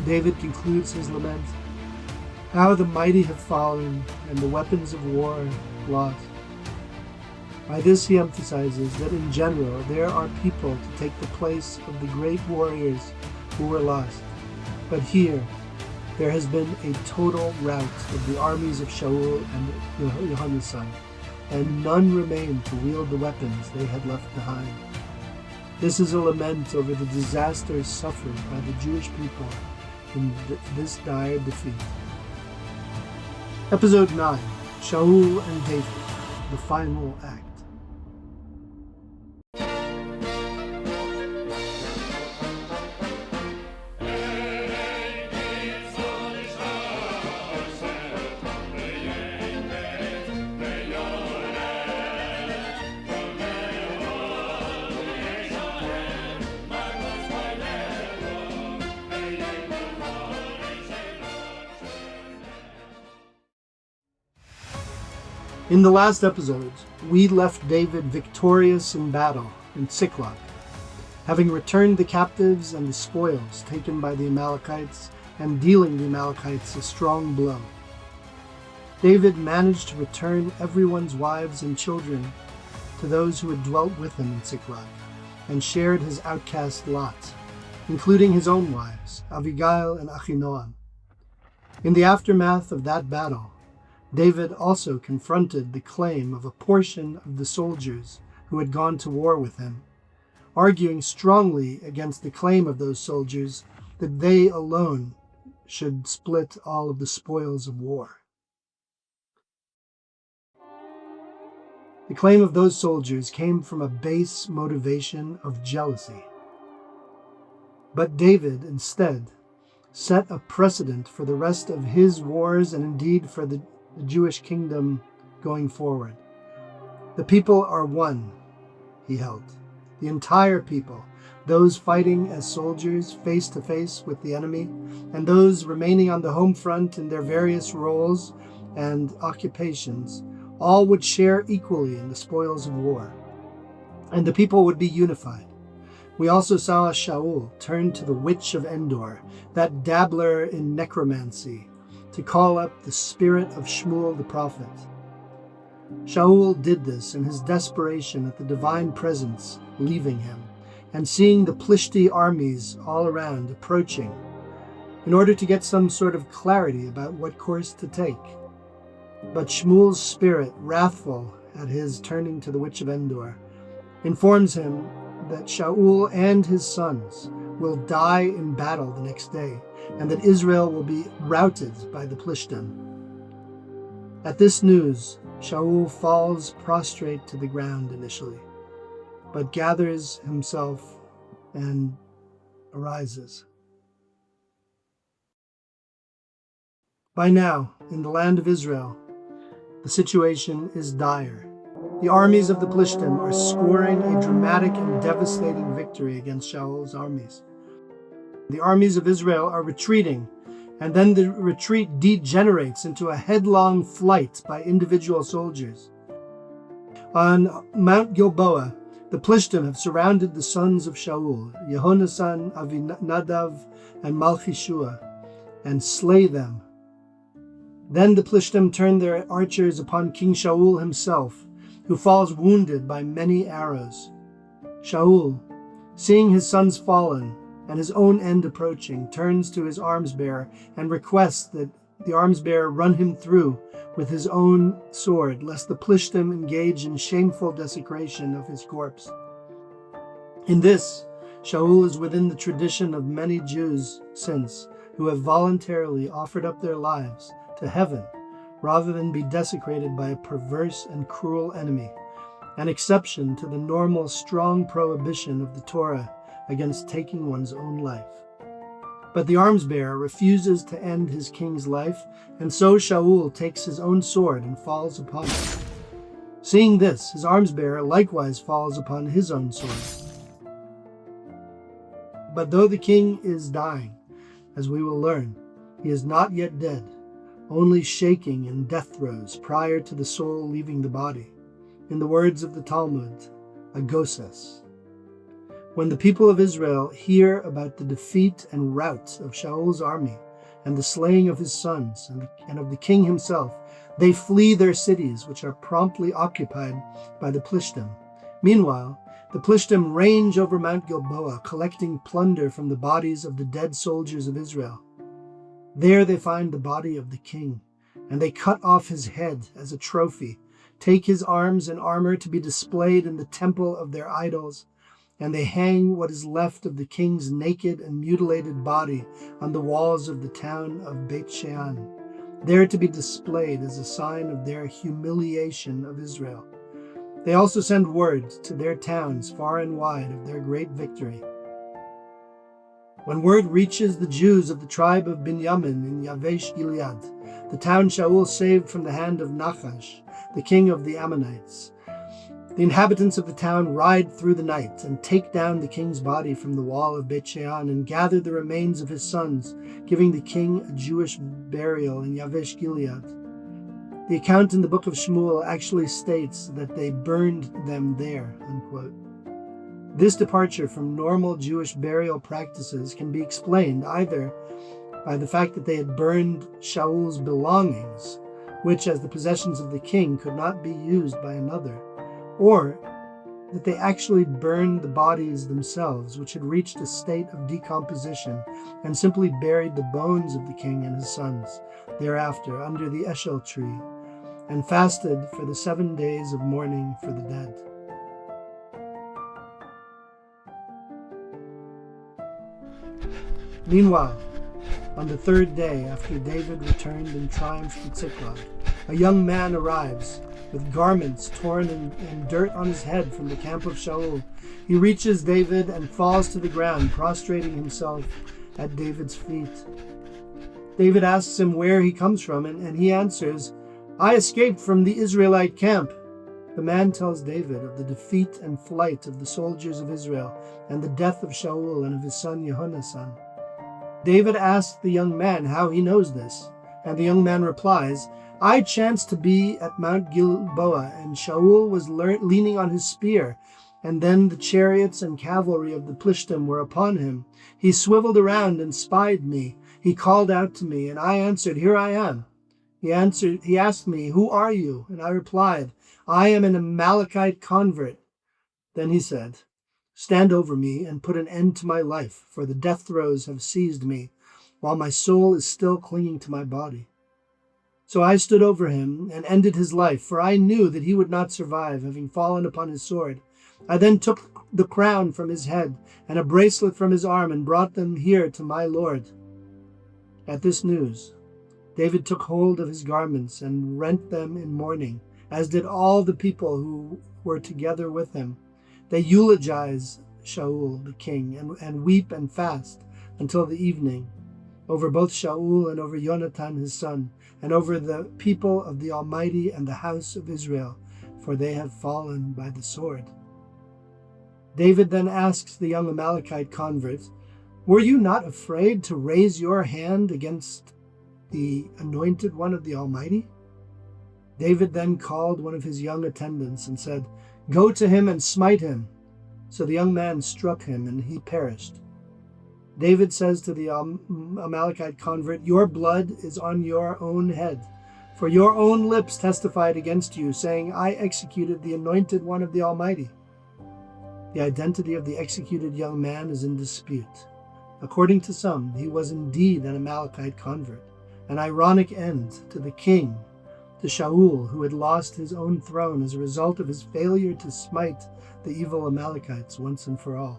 David concludes his lament. How the mighty have fallen and the weapons of war lost. By this he emphasizes that in general there are people to take the place of the great warriors who were lost. But here there has been a total rout of the armies of Shaul and Yehonasan, and none remain to wield the weapons they had left behind. This is a lament over the disasters suffered by the Jewish people in this dire defeat. Episode 9, Shaul and David, the final act. In the last episode, we left David victorious in battle in Ziklag, having returned the captives and the spoils taken by the Amalekites and dealing the Amalekites a strong blow. David managed to return everyone's wives and children to those who had dwelt with him in Ziklag and shared his outcast lot, including his own wives, Abigail and Achinoam. In the aftermath of that battle, David also confronted the claim of a portion of the soldiers who had gone to war with him, arguing strongly against the claim of those soldiers that they alone should split all of the spoils of war. The claim of those soldiers came from a base motivation of jealousy. But David instead set a precedent for the rest of his wars and indeed for the Jewish kingdom going forward. The people are one, he held. The entire people, those fighting as soldiers face to face with the enemy, and those remaining on the home front in their various roles and occupations, all would share equally in the spoils of war, and the people would be unified. We also saw Shaul turn to the witch of Endor, that dabbler in necromancy, to call up the spirit of Shmuel the prophet. Shaul did this in his desperation at the divine presence leaving him, and seeing the Plishti armies all around approaching, in order to get some sort of clarity about what course to take. But Shmuel's spirit, wrathful at his turning to the witch of Endor, informs him that Shaul and his sons will die in battle the next day, and that Israel will be routed by the Plishtim. At this news, Shaul falls prostrate to the ground initially, but gathers himself and arises. By now, in the land of Israel, the situation is dire. The armies of the Plishtim are scoring a dramatic and devastating victory against Shaul's armies. The armies of Israel are retreating, and then the retreat degenerates into a headlong flight by individual soldiers. On Mount Gilboa, the Plishtim have surrounded the sons of Shaul, Yehonasan, Avinadav, and Malchishua, and slay them. Then the Plishtim turn their archers upon King Shaul himself, who falls wounded by many arrows. Shaul, seeing his sons fallen and his own end approaching, turns to his arms-bearer and requests that the arms-bearer run him through with his own sword, lest the Plishtim engage in shameful desecration of his corpse. In this, Shaul is within the tradition of many Jews since, who have voluntarily offered up their lives to heaven rather than be desecrated by a perverse and cruel enemy, an exception to the normal strong prohibition of the Torah against taking one's own life. But the arms-bearer refuses to end his king's life, and so Shaul takes his own sword and falls upon it. Seeing this, his arms-bearer likewise falls upon his own sword. But though the king is dying, as we will learn, he is not yet dead, only shaking in death throes prior to the soul leaving the body. In the words of the Talmud, a goses. When the people of Israel hear about the defeat and rout of Shaul's army and the slaying of his sons and of the king himself, they flee their cities, which are promptly occupied by the Plishtim. Meanwhile, the Plishtim range over Mount Gilboa, collecting plunder from the bodies of the dead soldiers of Israel. There they find the body of the king, and they cut off his head as a trophy, take his arms and armor to be displayed in the temple of their idols, and they hang what is left of the king's naked and mutilated body on the walls of the town of Beit Shean, there to be displayed as a sign of their humiliation of Israel. They also send word to their towns far and wide of their great victory. When word reaches the Jews of the tribe of Binyamin in Yavesh Gilead, the town Shaul saved from the hand of Nachash, the king of the Ammonites, the inhabitants of the town ride through the night and take down the king's body from the wall of Beit Shean and gather the remains of his sons, giving the king a Jewish burial in Yavesh Gilead. The account in the book of Shmuel actually states that they burned them there, unquote. This departure from normal Jewish burial practices can be explained either by the fact that they had burned Shaul's belongings, which as the possessions of the king could not be used by another, or that they actually burned the bodies themselves, which had reached a state of decomposition, and simply buried the bones of the king and his sons thereafter under the eshel tree, and fasted for the 7 days of mourning for the dead. Meanwhile, on the 3rd day after David returned in triumph to Ziklag, a young man arrives with garments torn and dirt on his head from the camp of Shaul. He reaches David and falls to the ground, prostrating himself at David's feet. David asks him where he comes from, and he answers, "I escaped from the Israelite camp." The man tells David of the defeat and flight of the soldiers of Israel and the death of Shaul and of his son Yehonasan. David asks the young man how he knows this, and the young man replies, "I chanced to be at Mount Gilboa, and Shaul was leaning on his spear, and then the chariots and cavalry of the Plishtim were upon him. He swiveled around and spied me. He called out to me, and I answered, 'Here I am.' He asked me, 'Who are you?' And I replied, 'I am an Amalekite convert.' Then he said, 'Stand over me and put an end to my life, for the death throes have seized me, while my soul is still clinging to my body.' So I stood over him and ended his life, for I knew that he would not survive, having fallen upon his sword. I then took the crown from his head and a bracelet from his arm and brought them here to my lord." At this news, David took hold of his garments and rent them in mourning, as did all the people who were together with him. They eulogize Shaul the king and weep and fast until the evening, over both Shaul and over Yonatan his son, and over the people of the Almighty and the house of Israel, for they have fallen by the sword. David then asks the young Amalekite convert, "Were you not afraid to raise your hand against the anointed one of the Almighty?" David then called one of his young attendants and said, "Go to him and smite him." So the young man struck him, and he perished. David says to the Amalekite convert, "Your blood is on your own head, for your own lips testified against you, saying, 'I executed the anointed one of the Almighty.'" The identity of the executed young man is in dispute. According to some, he was indeed an Amalekite convert, an ironic end to the king, to Shaul, who had lost his own throne as a result of his failure to smite the evil Amalekites once and for all.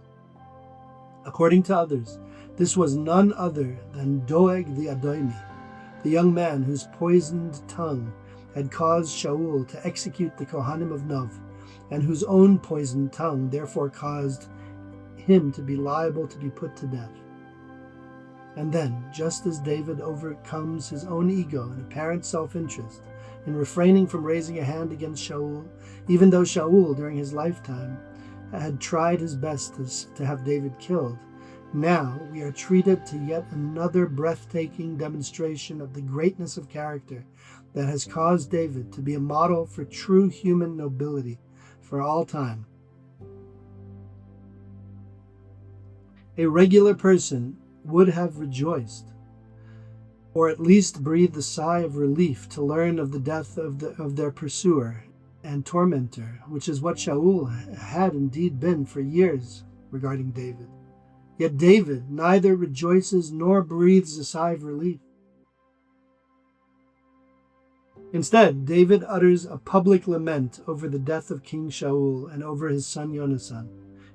According to others, this was none other than Doeg the Adomi, the young man whose poisoned tongue had caused Shaul to execute the Kohanim of Nov, and whose own poisoned tongue therefore caused him to be liable to be put to death. And then, just as David overcomes his own ego and apparent self-interest in refraining from raising a hand against Shaul, even though Shaul, during his lifetime, had tried his best to have David killed, now we are treated to yet another breathtaking demonstration of the greatness of character that has caused David to be a model for true human nobility for all time. A regular person would have rejoiced, or at least breathed a sigh of relief to learn of the death of their pursuer and tormentor, which is what Shaul had indeed been for years regarding David. Yet David neither rejoices nor breathes a sigh of relief. Instead, David utters a public lament over the death of King Shaul and over his son Yehonasan.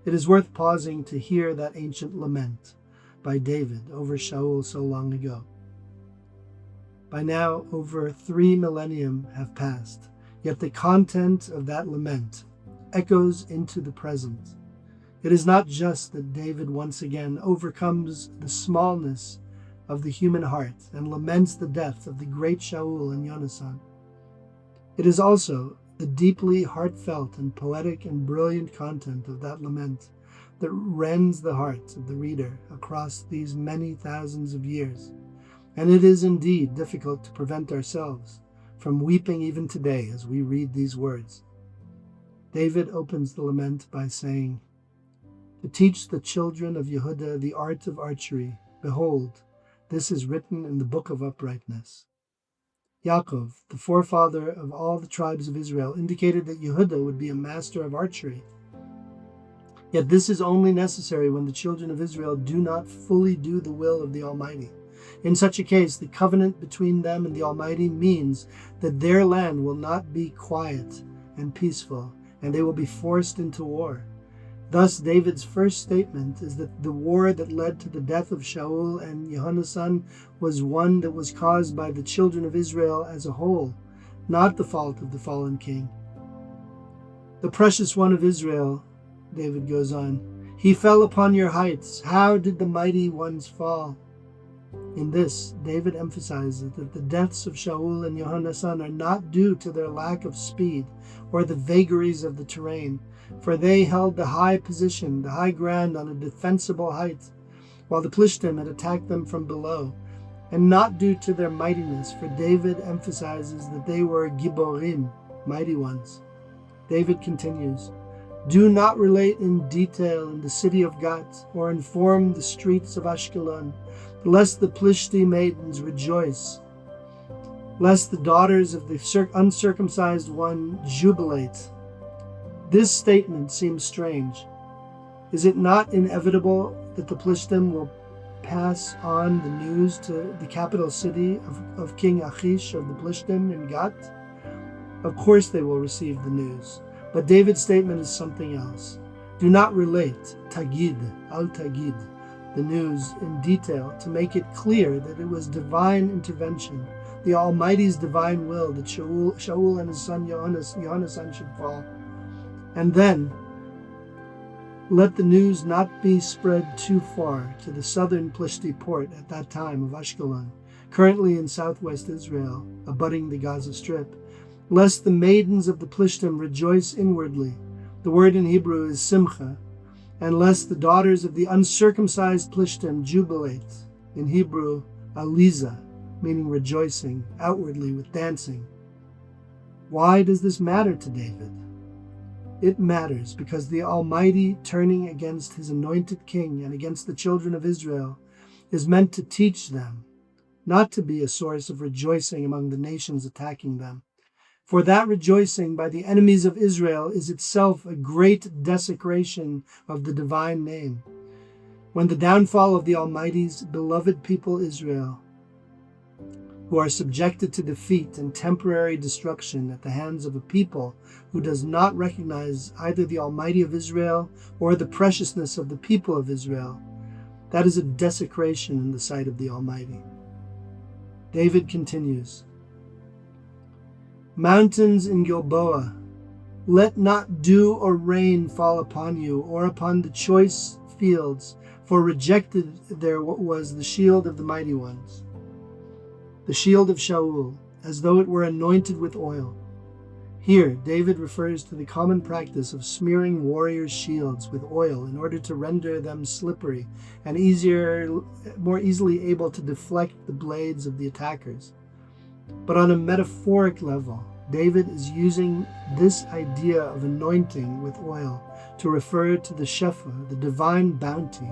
It is worth pausing to hear that ancient lament by David over Shaul so long ago. By now, over 3 millennium have passed, yet the content of that lament echoes into the present. It is not just that David once again overcomes the smallness of the human heart and laments the death of the great Shaul and Yehonasan. It is also the deeply heartfelt and poetic and brilliant content of that lament that rends the heart of the reader across these many thousands of years. And it is indeed difficult to prevent ourselves from weeping even today as we read these words. David opens the lament by saying, "To teach the children of Yehuda the art of archery, behold, this is written in the book of uprightness." Yaakov, the forefather of all the tribes of Israel, indicated that Yehuda would be a master of archery. Yet this is only necessary when the children of Israel do not fully do the will of the Almighty. In such a case, the covenant between them and the Almighty means that their land will not be quiet and peaceful, and they will be forced into war. Thus, David's first statement is that the war that led to the death of Shaul and Yehonasan was one that was caused by the children of Israel as a whole, not the fault of the fallen king. "The precious one of Israel," David goes on, "he fell upon your heights. How did the mighty ones fall?" In this, David emphasizes that the deaths of Shaul and Yehonasan are not due to their lack of speed or the vagaries of the terrain, for they held the high position, the high ground on a defensible height, while the Plishtim had attacked them from below, and not due to their mightiness, for David emphasizes that they were giborim, mighty ones. David continues, "Do not relate in detail in the city of Gat, or inform the streets of Ashkelon, lest the Plishti maidens rejoice, lest the daughters of the uncircumcised one jubilate." This statement seems strange. Is it not inevitable that the Plishtim will pass on the news to the capital city of King Achish of the Plishtim in Gat? Of course they will receive the news, but David's statement is something else. Do not relate, tagid, al-tagid, the news in detail to make it clear that it was divine intervention, the Almighty's divine will that Shaul and his son Yehonasan should fall. And then, let the news not be spread too far to the southern Plishti port at that time of Ashkelon, currently in southwest Israel, abutting the Gaza Strip, lest the maidens of the Plishtim rejoice inwardly. The word in Hebrew is simcha, and lest the daughters of the uncircumcised Plishtim jubilate, in Hebrew, aliza, meaning rejoicing, outwardly with dancing. Why does this matter to David? It matters because the Almighty, turning against his anointed king and against the children of Israel, is meant to teach them, not to be a source of rejoicing among the nations attacking them. For that rejoicing by the enemies of Israel is itself a great desecration of the divine name. When the downfall of the Almighty's beloved people Israel, who are subjected to defeat and temporary destruction at the hands of a people who does not recognize either the Almighty of Israel or the preciousness of the people of Israel, that is a desecration in the sight of the Almighty. David continues, "Mountains in Gilboa, let not dew or rain fall upon you or upon the choice fields, for rejected there was the shield of the mighty ones, the shield of Shaul, as though it were anointed with oil." Here, David refers to the common practice of smearing warriors' shields with oil in order to render them slippery and more easily able to deflect the blades of the attackers. But on a metaphoric level, David is using this idea of anointing with oil to refer to the shefa, the divine bounty,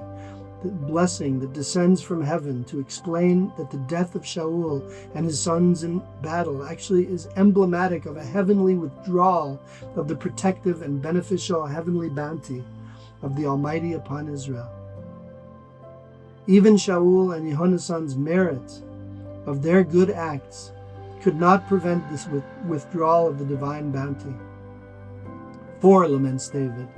the blessing that descends from heaven to explain that the death of Shaul and his sons in battle actually is emblematic of a heavenly withdrawal of the protective and beneficial heavenly bounty of the Almighty upon Israel. Even Shaul and Yehonasan's merit of their good acts could not prevent this withdrawal of the divine bounty. For, laments David,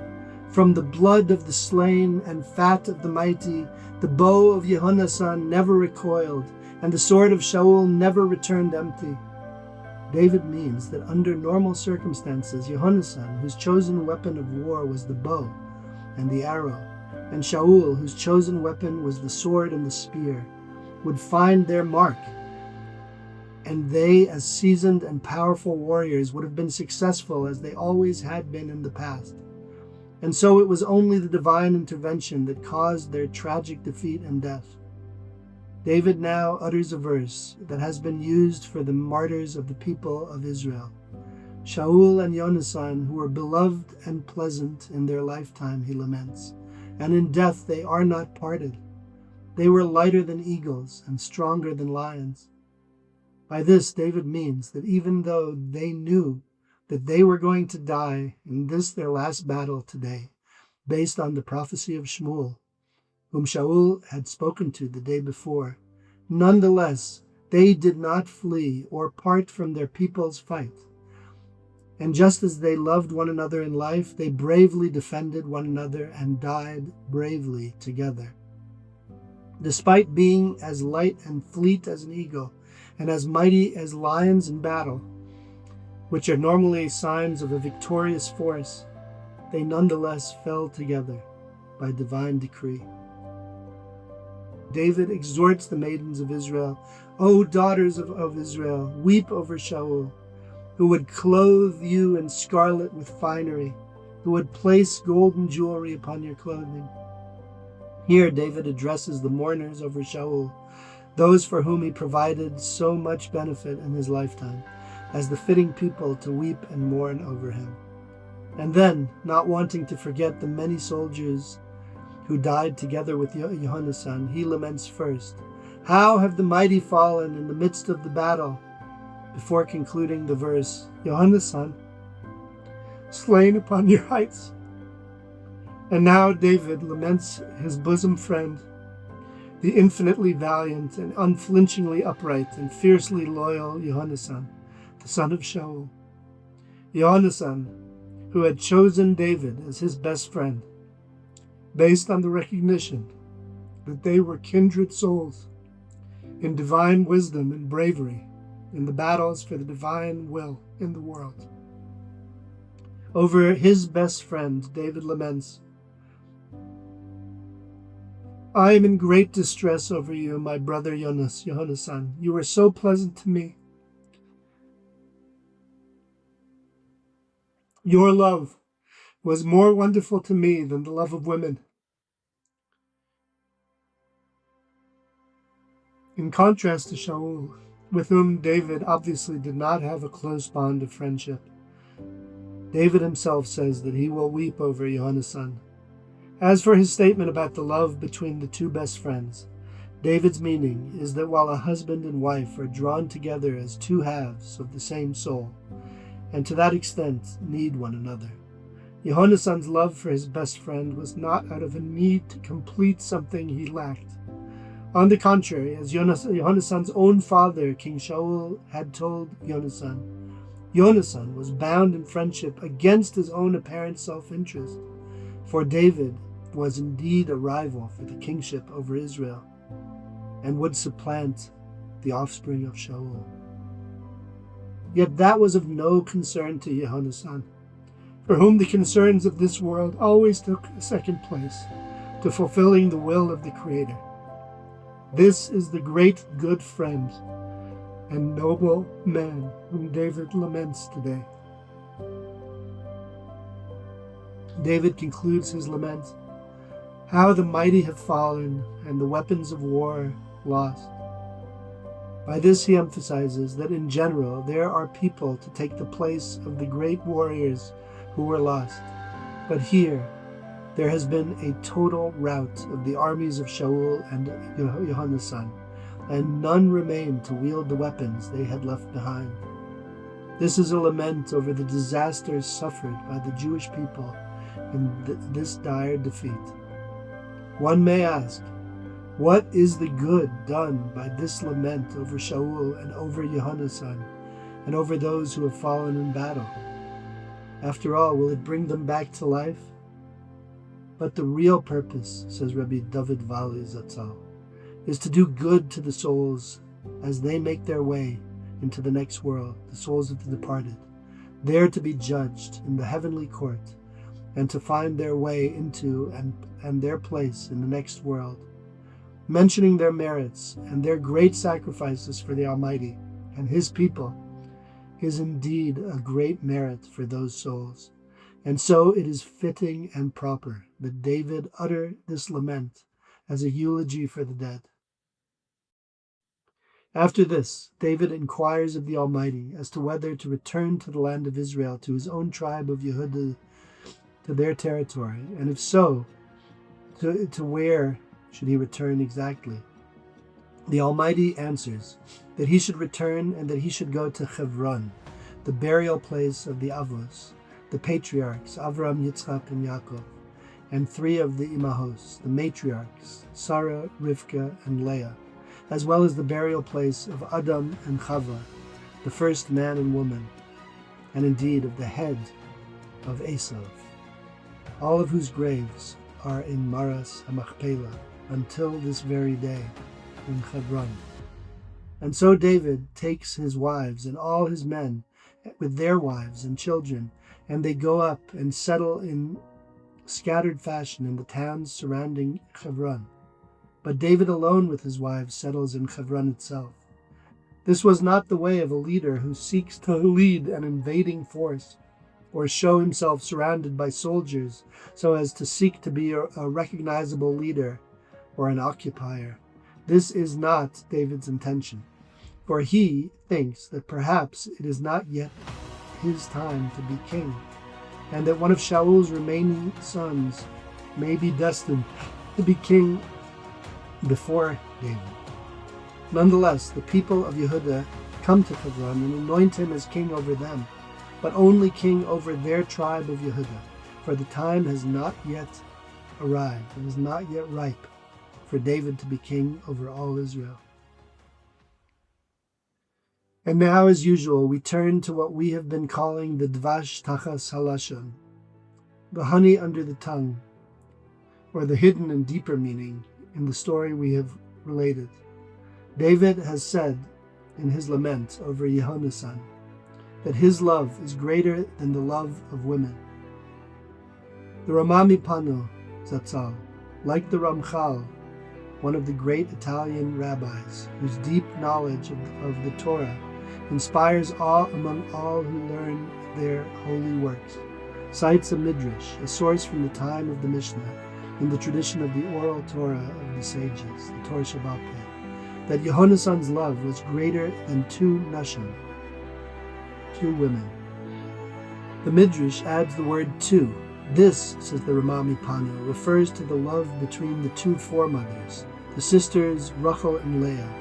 from the blood of the slain and fat of the mighty, the bow of Yehonasan never recoiled, and the sword of Shaul never returned empty. David means that under normal circumstances, Yehonasan, whose chosen weapon of war was the bow and the arrow, and Shaul, whose chosen weapon was the sword and the spear, would find their mark, and they, as seasoned and powerful warriors, would have been successful as they always had been in the past. And so it was only the divine intervention that caused their tragic defeat and death. David now utters a verse that has been used for the martyrs of the people of Israel. Shaul and Yehonasan, who were beloved and pleasant in their lifetime, he laments, and in death they are not parted. They were lighter than eagles and stronger than lions. By this, David means that even though they knew that they were going to die in this their last battle today, based on the prophecy of Shmuel, whom Shaul had spoken to the day before, nonetheless, they did not flee or part from their people's fight. And just as they loved one another in life, they bravely defended one another and died bravely together. Despite being as light and fleet as an eagle, and as mighty as lions in battle, which are normally signs of a victorious force, they nonetheless fell together by divine decree. David exhorts the maidens of Israel, O daughters of Israel, weep over Shaul, who would clothe you in scarlet with finery, who would place golden jewelry upon your clothing. Here David addresses the mourners over Shaul, those for whom he provided so much benefit in his lifetime, as the fitting people to weep and mourn over him. And then, not wanting to forget the many soldiers who died together with Yehonasan, he laments first, How have the mighty fallen in the midst of the battle? Before concluding the verse, Yehonasan, slain upon your heights. And now David laments his bosom friend, the infinitely valiant and unflinchingly upright and fiercely loyal Yehonasan, the son of Shaul. Yehonasan, who had chosen David as his best friend, based on the recognition that they were kindred souls in divine wisdom and bravery in the battles for the divine will in the world. Over his best friend, David laments, I am in great distress over you, my brother Yehonasan. You were so pleasant to me. Your love was more wonderful to me than the love of women. In contrast to Shaul, with whom David obviously did not have a close bond of friendship, David himself says that he will weep over Yehonasan. As for his statement about the love between the two best friends, David's meaning is that while a husband and wife are drawn together as two halves of the same soul, and to that extent need one another, Yehonasan's love for his best friend was not out of a need to complete something he lacked. On the contrary, as Yehonasan's own father, King Shaul, had told Yehonasan was bound in friendship against his own apparent self-interest, for David was indeed a rival for the kingship over Israel, and would supplant the offspring of Shaul. Yet that was of no concern to Yehonasan, for whom the concerns of this world always took a second place to fulfilling the will of the Creator. This is the great good friend and noble man whom David laments today. David concludes his lament, How the mighty have fallen and the weapons of war lost. By this he emphasizes that in general there are people to take the place of the great warriors who were lost. But here, There has been a total rout of the armies of Shaul and Yehonasan, and none remained to wield the weapons they had left behind. This is a lament over the disasters suffered by the Jewish people in this dire defeat. One may ask, what is the good done by this lament over Shaul and over Yehonasan and over those who have fallen in battle? After all, will it bring them back to life? But the real purpose, says Rabbi David Vali Zatzal, is to do good to the souls as they make their way into the next world, the souls of the departed, there to be judged in the heavenly court, and to find their way into and their place in the next world, mentioning their merits and their great sacrifices for the Almighty and His people is indeed a great merit for those souls. And so it is fitting and proper that David utter this lament as a eulogy for the dead. After this, David inquires of the Almighty as to whether to return to the land of Israel, to his own tribe of Yehudah, to their territory, and if so, to where should he return exactly? The Almighty answers that he should return and that he should go to Hebron, the burial place of the Avos, the patriarchs Avram, Yitzchak, and Yaakov, and 3 of the Imahos, the matriarchs Sarah, Rivka, and Leah, as well as the burial place of Adam and Chava, the first man and woman, and indeed of the head of Esav, all of whose graves are in Maras HaMachpelah until this very day in Hebron. And so David takes his wives and all his men with their wives and children, and they go up and settle in scattered fashion in the towns surrounding Hebron. But David alone with his wives settles in Hebron itself. This was not the way of a leader who seeks to lead an invading force or show himself surrounded by soldiers so as to seek to be a recognizable leader or an occupier. This is not David's intention, for he thinks that perhaps it is not yet his time to be king, and that one of Shaul's remaining sons may be destined to be king before David. Nonetheless, the people of Yehudah come to Hebron and anoint him as king over them, but only king over their tribe of Yehudah, for the time has not yet arrived, it is not yet ripe for David to be king over all Israel. And now, as usual, we turn to what we have been calling the Dvash Tachas Halashon, the honey under the tongue, or the hidden and deeper meaning in the story we have related. David has said in his lament over Yehonasan that his love is greater than the love of women. The Ramami Pano Zatzal, like the Ramchal, one of the great Italian rabbis whose deep knowledge of the Torah inspires awe among all who learn their holy works, cites a midrash, a source from the time of the Mishnah, in the tradition of the oral Torah of the sages, the Torah Shabbat, that Yehonasan's love was greater than 2 nashim, 2 women. The midrash adds the word 2. This, says the Ramami Pano, refers to the love between the 2 foremothers, the sisters Rachel and Leah,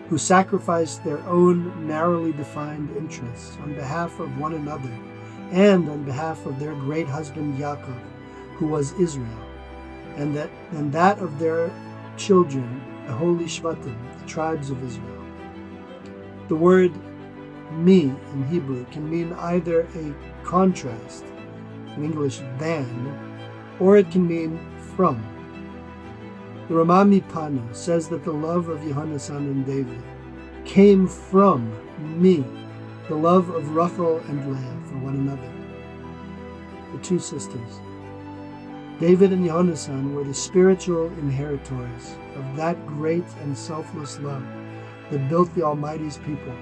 who sacrificed their own narrowly defined interests on behalf of one another and on behalf of their great husband Yaakov, who was Israel, and that of their children, the holy Shvatim, the tribes of Israel. The word mi in Hebrew can mean either a contrast, in English than, or it can mean from. The Ramami Pano says that the love of Yehonasan and David came from me, the love of Rachel and Leah for one another, the 2 sisters. David and Yehonasan were the spiritual inheritors of that great and selfless love that built the Almighty's people.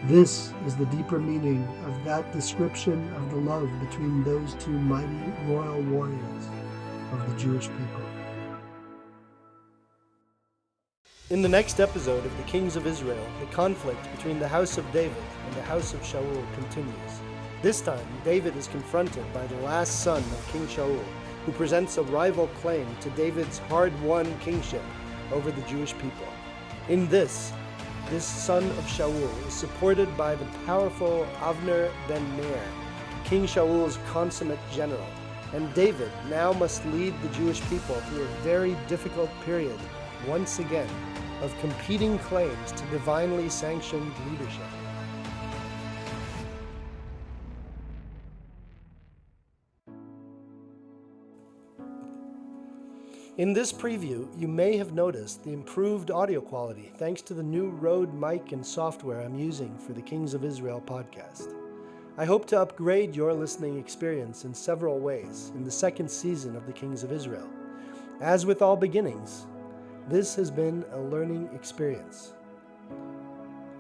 This is the deeper meaning of that description of the love between those 2 mighty royal warriors of the Jewish people. In the next episode of The Kings of Israel, the conflict between the house of David and the house of Shaul continues. This time, David is confronted by the last son of King Shaul, who presents a rival claim to David's hard-won kingship over the Jewish people. In this son of Shaul is supported by the powerful Avner ben Ner, King Shaul's consummate general, and David now must lead the Jewish people through a very difficult period, once again, of competing claims to divinely sanctioned leadership. In this preview, you may have noticed the improved audio quality thanks to the new Rode mic and software I'm using for the Kings of Israel podcast. I hope to upgrade your listening experience in several ways in the second season of the Kings of Israel. As with all beginnings, this has been a learning experience.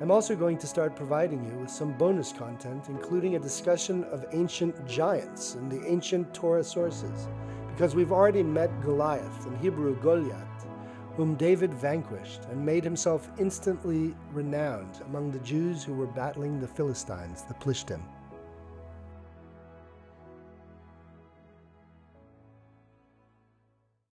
I'm also going to start providing you with some bonus content, including a discussion of ancient giants and the ancient Torah sources, because we've already met Goliath, in Hebrew Goliath, whom David vanquished and made himself instantly renowned among the Jews who were battling the Philistines, the Plishtim.